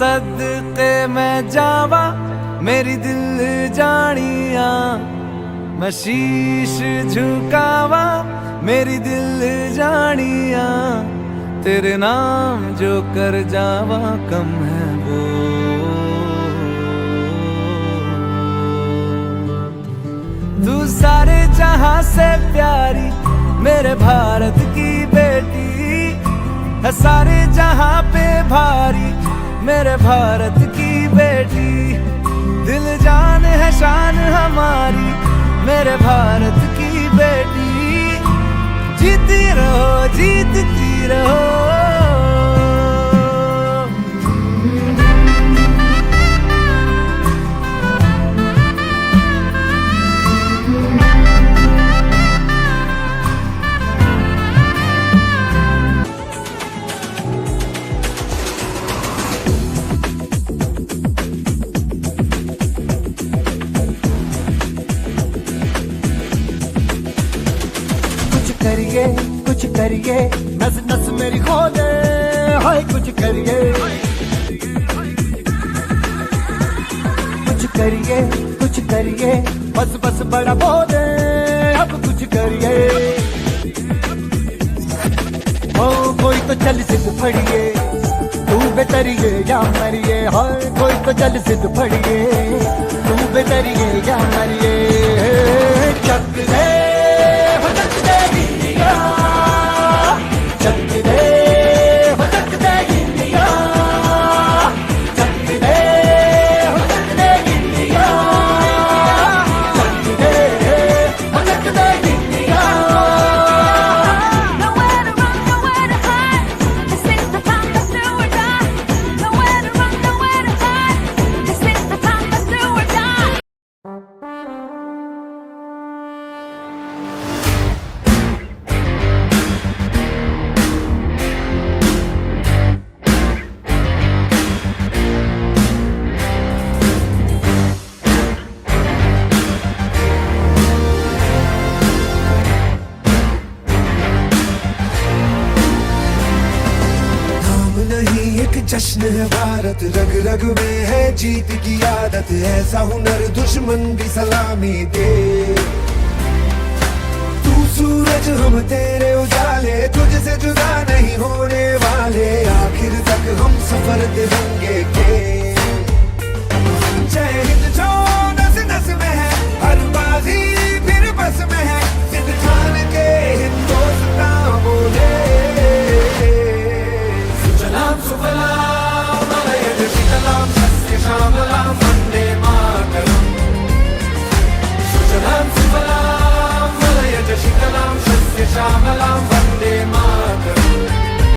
सदके मैं जावा मेरी दिल जानिया, मैं शीश झुकावा मेरी दिल जानिया, तेरे नाम जो कर जावा कम है वो। तू सारे जहां से प्यारी मेरे भारत की बेटी है, सारे जहां पे भारी मेरे भारत की बेटी, दिल जान है शान हमारी मेरे भारत की बेटी, जीती रहो जीतती रहो। कुछ करिए नस नस मेरी खोले, हाय कुछ करिए कुछ करिए बस बस बड़ा बोले, अब कुछ करिए। ओ कोई तो चल सिद्ध फड़िए, तू बेतरिए या मरिए, हाय कोई तो चल सिद्ध फड़िए, तू बेतरिए या मरिए। चक दे जश्न है भारत, रग रग में है जीत की आदत, ऐसा हुनर दुश्मन भी सलामी दे। तू सूरज हम तेरे उजाले, तुझसे जुदा नहीं होने वाले, आखिर तक हम सफर तिरंगे के। जय हिंद जो नस नस में है, हर बाजी फिर बस में है, जिद ठान के हिंदुस्तान बोले। सुजलाम सुफलाम